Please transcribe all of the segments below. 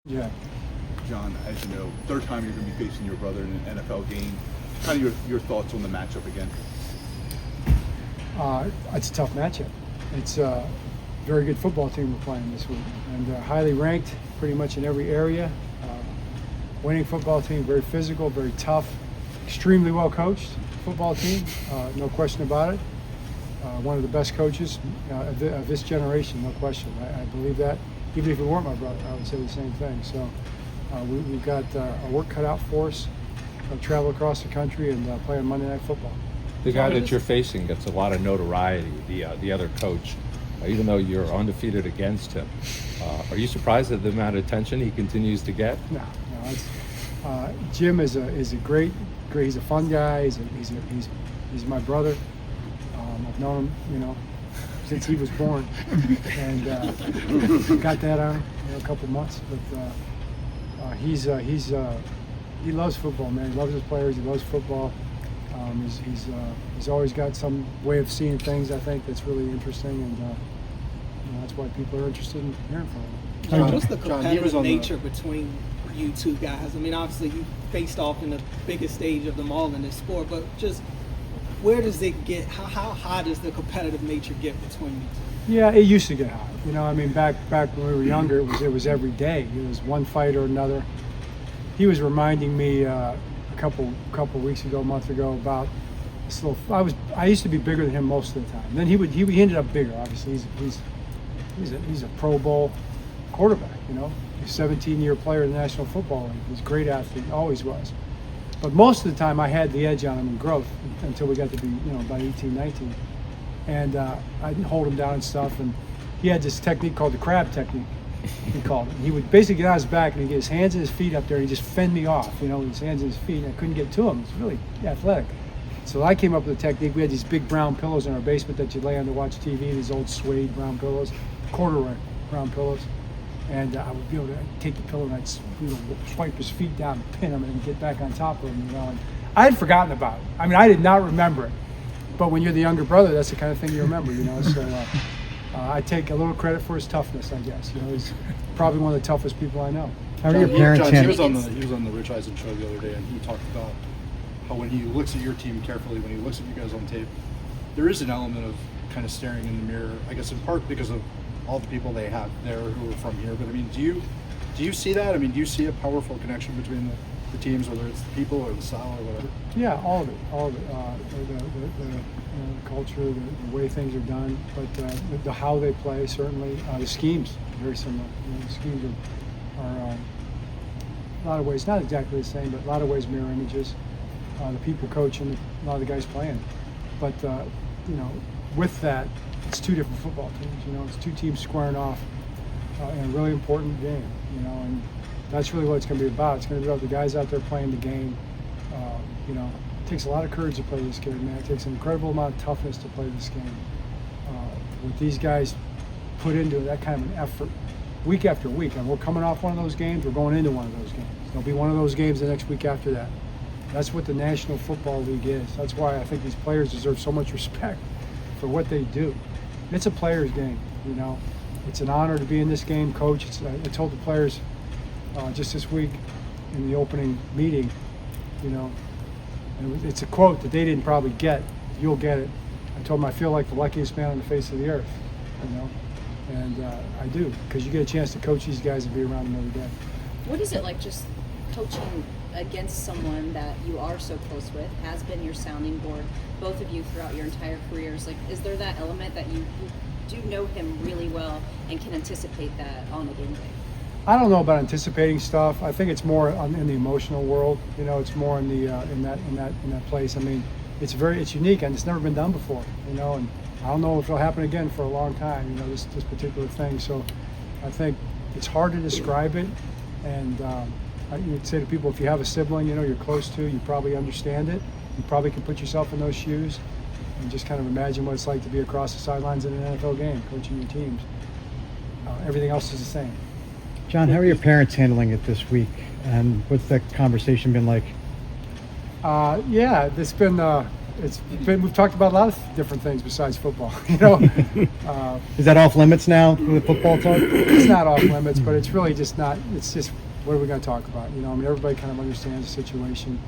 Yeah. John, as you know, third time you're going to be facing your brother in an NFL game. Kind of your thoughts on the matchup again? It's a tough matchup. It's a very good football team we're playing this week, and highly ranked pretty much in every area. Winning football team, very physical, very tough, extremely well coached football team, no question about it. One of the best coaches of this generation, no question. I believe that. Even if it weren't my brother, I would say the same thing. So we've got our work cut out for us. Travel across the country and play on Monday Night Football. The guy that you're facing gets a lot of notoriety, the other coach, even though you're undefeated against him. Are you surprised at the amount of attention he continues to get? No. Jim is a great. He's a fun guy. He's my brother. I've known him, since he was born, and got that on a couple months. But he loves football, man. He loves his players. He loves football. He's always got some way of seeing things, I think, that's really interesting, and that's why people are interested in hearing from him. John, what's the competitive nature between you two guys? I mean, obviously you faced off in the biggest stage of them all in this sport, but just where does it get? How high does the competitive nature get between you two? Yeah, it used to get high. I mean, back when we were younger, it was every day. It was one fight or another. He was reminding me a couple weeks ago, a month ago, about this little. I used to be bigger than him most of the time. Then he ended up bigger. Obviously, he's a Pro Bowl quarterback. He's a 17-year player in the National Football League. He's a great athlete, always was. But most of the time, I had the edge on him in growth until we got to be about 18, 19, and I'd hold him down and stuff. And he had this technique called the crab technique. He called it. He would basically get on his back and he'd get his hands and his feet up there and he'd just fend me off, with his hands and his feet. And I couldn't get to him. It's really athletic. So I came up with a technique. We had these big brown pillows in our basement that you'd lay on to watch TV, these old suede brown pillows, corduroy brown pillows. And I would be able to take the pillow and I'd swipe his feet down, pin him, and get back on top of him. And I had forgotten about it. I mean, I did not remember it. But when you're the younger brother, that's the kind of thing you remember, So I take a little credit for his toughness, I guess. He's probably one of the toughest people I know. How are your parents John, he handling? was on the Rich Eisen show the other day, and he talked about how when he looks at your team carefully, when he looks at you guys on tape, there is an element of kind of staring in the mirror. I guess in part because of all the people they have there who are from here. But I mean, do you see that? I mean, do you see a powerful connection between the teams, whether it's the people or the style or whatever? Yeah, all of it. The culture, the way things are done, but the how they play, certainly. The schemes, very similar. The schemes are a lot of ways, not exactly the same, but a lot of ways mirror images. The people coaching, a lot of the guys playing. But, with that, it's two different football teams. It's two teams squaring off in a really important game, and that's really what it's going to be about. It's going to be about the guys out there playing the game. It takes a lot of courage to play this game, man. It takes an incredible amount of toughness to play this game. What these guys put into that kind of an effort week after week, and we're coming off one of those games, we're going into one of those games. There'll be one of those games the next week after that. That's what the National Football League is. That's why I think these players deserve so much respect for what they do. It's a player's game, It's an honor to be in this game, Coach. I told the players just this week in the opening meeting, and it's a quote that they didn't probably get. You'll get it. I told them I feel like the luckiest man on the face of the earth, and I do, because you get a chance to coach these guys and be around them every day. What is it like just coaching against someone that you are so close with, has been your sounding board, both of you throughout your entire careers? Like, is there that element that you do know him really well and can anticipate that on a game day? I don't know about anticipating stuff. I think it's more in the emotional world. It's more in the in that place. I mean, it's unique and it's never been done before. And I don't know if it'll happen again for a long time. This particular thing. So I think it's hard to describe it. And I would say to people, if you have a sibling, you're close to, you probably understand it. You probably can put yourself in those shoes and just kind of imagine what it's like to be across the sidelines in an NFL game, coaching your teams. Everything else is the same. John, how are your parents handling it this week? And what's that conversation been like? Yeah, it's been we've talked about a lot of different things besides football. You know, Is that off limits now with football talk? it's not off limits, but it's really just not. It's just what are we going to talk about? You know, I mean, everybody kind of understands the situation.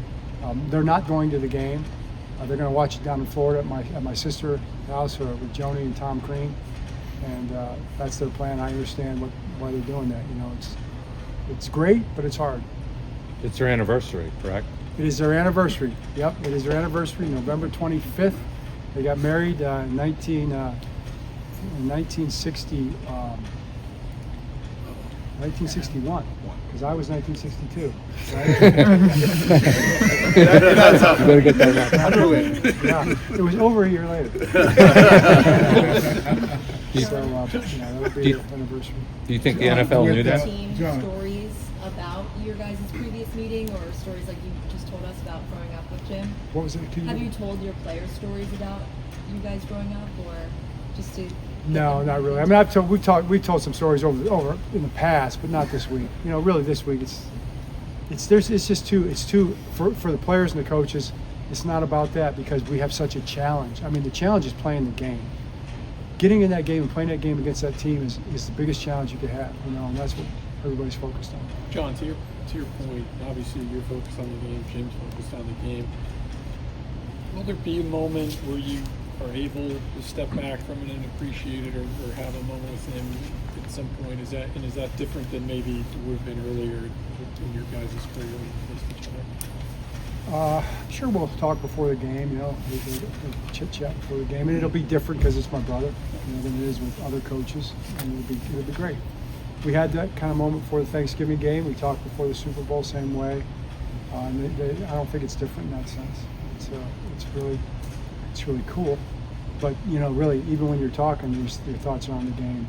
They're not going to the game. They're going to watch it down in Florida at my sister's house with Joni and Tom Crean, and that's their plan. I understand why they're doing that. You know, it's great, but it's hard. It's their anniversary, correct? It is their anniversary. Yep, it is their anniversary, November 25th. They got married in 1960, 1961, because I was 1962. Right? You better get that right. Yeah, it was over a year later. So, that'll be their anniversary. Do you think the NFL knew that? Team stories about your guys' previous meeting, or stories like you just told us about growing up with Jim? What was it? Have you told your players stories about you guys growing up, or just to? No, not really. I mean, we've told some stories over in the past, but not this week. You know, really this week it's just too for the players and the coaches. It's not about that because we have such a challenge. I mean, the challenge is playing the game. Getting in that game and playing that game against that team is the biggest challenge you could have. You know, and that's what everybody's focused on. John, to your point, obviously you're focused on the game, Jim's focused on the game. Will there be a moment where you are able to step back from it and appreciate it, or have a moment with him at some point? Is that different than maybe it would have been earlier in your guys' career when you faced each other? Sure, we'll talk before the game. You know, we'll chit chat before the game, and it'll be different because it's my brother, you know, than it is with other coaches, and it'll be great. We had that kind of moment before the Thanksgiving game. We talked before the Super Bowl, same way. And I don't think it's different in that sense. It's really cool. But you know, really, even when you're talking, your thoughts are on the game.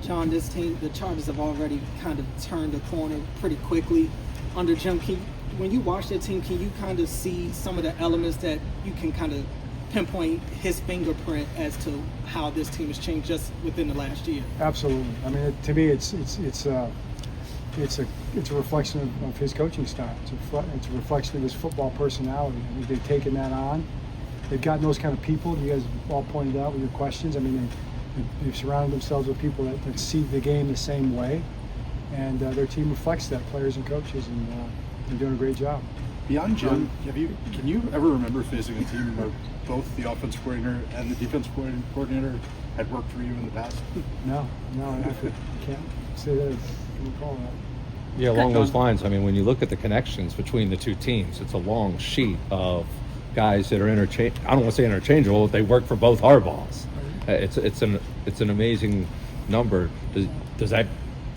John, this team, the Chargers have already kind of turned the corner pretty quickly under Jim. When you watch that team, can you kind of see some of the elements that you can kind of pinpoint his fingerprint as to how this team has changed just within the last year? Absolutely. I mean, to me, it's a reflection of his coaching style. It's a reflection of his football personality. I mean, they've taken that on. They've gotten those kind of people. You guys all pointed out with your questions. I mean, they've surrounded themselves with people that see the game the same way, and their team reflects that, players and coaches, and they're doing a great job. Beyond Jim, can you ever remember facing a team where both the offensive coordinator and the defensive coordinator had worked for you in the past? No, I can't say that. I can recall that. Yeah, along those lines, I mean, when you look at the connections between the two teams, it's a long sheet of guys that are I don't want to say interchangeable, but they work for both Harbaughs. It's an amazing number. Does that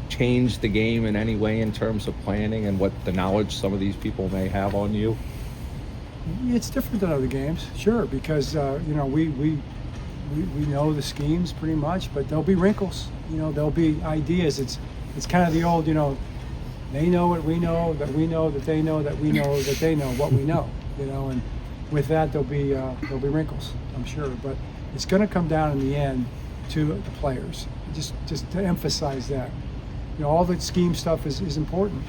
change the game in any way in terms of planning and what the knowledge some of these people may have on you? It's different than other games, sure, because you know we know the schemes pretty much, but there'll be wrinkles. You know, there'll be ideas. It's kind of the old, you know, they know what we know, that we know that they know that we know that they know what we know. You know, and with that there'll be wrinkles, I'm sure, but it's going to come down in the end to the players. Just to emphasize that. You know, all the scheme stuff is important,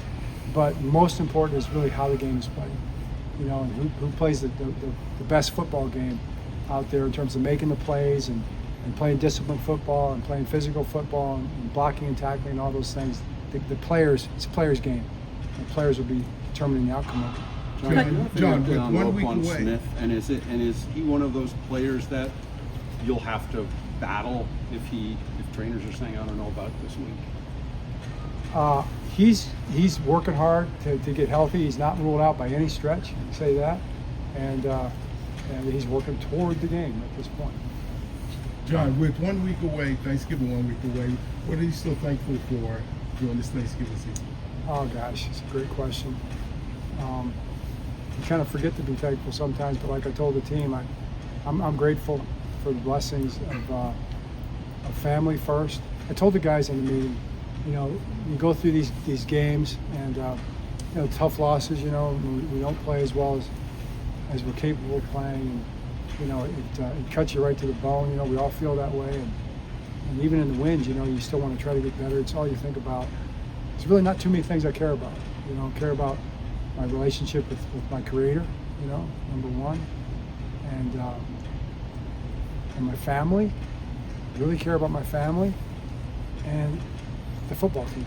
but most important is really how the game is played. You know, and who plays the best football game out there in terms of making the plays and playing disciplined football and playing physical football and blocking and tackling and all those things. The players, it's a players' game. The players will be determining the outcome of it. John, with 1 week away. Smith, and is he one of those players that you'll have to battle if trainers are saying, I don't know about this week? He's working hard to get healthy. He's not ruled out by any stretch, I can say that, and he's working toward the game at this point. John, with 1 week away, Thanksgiving 1 week away, what are you still thankful for during this Thanksgiving season? Oh gosh, it's a great question. You kind of forget to be thankful sometimes, but like I told the team, I'm grateful for the blessings of family first. I told the guys in the meeting, you know, you go through these games and you know, tough losses. You know, we don't play as well as we're capable of playing, and you know, it cuts you right to the bone. You know, we all feel that way, and even in the wins, you know, you still want to try to get better. It's all you think about. There's really not too many things I care about. You know, I care about my relationship with my Creator. You know, number one, and my family. I really care about my family and the football team.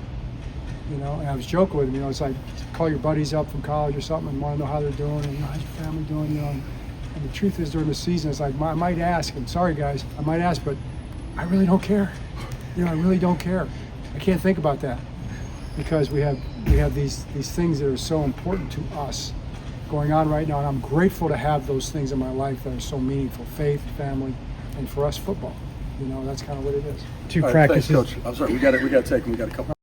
You know, and I was joking with him. You know, it's like call your buddies up from college or something and want to know how they're doing, and how's your family doing? You know, and the truth is during the season, it's like I might ask. I'm sorry, guys, I might ask, but I really don't care. You know, I really don't care. I can't think about that because we have these things that are so important to us going on right now, and I'm grateful to have those things in my life that are so meaningful: faith, family, and for us, football. You know, that's kind of what it is. Two All right, practices. thanks, Coach. I'm sorry, we got to take. We got a couple.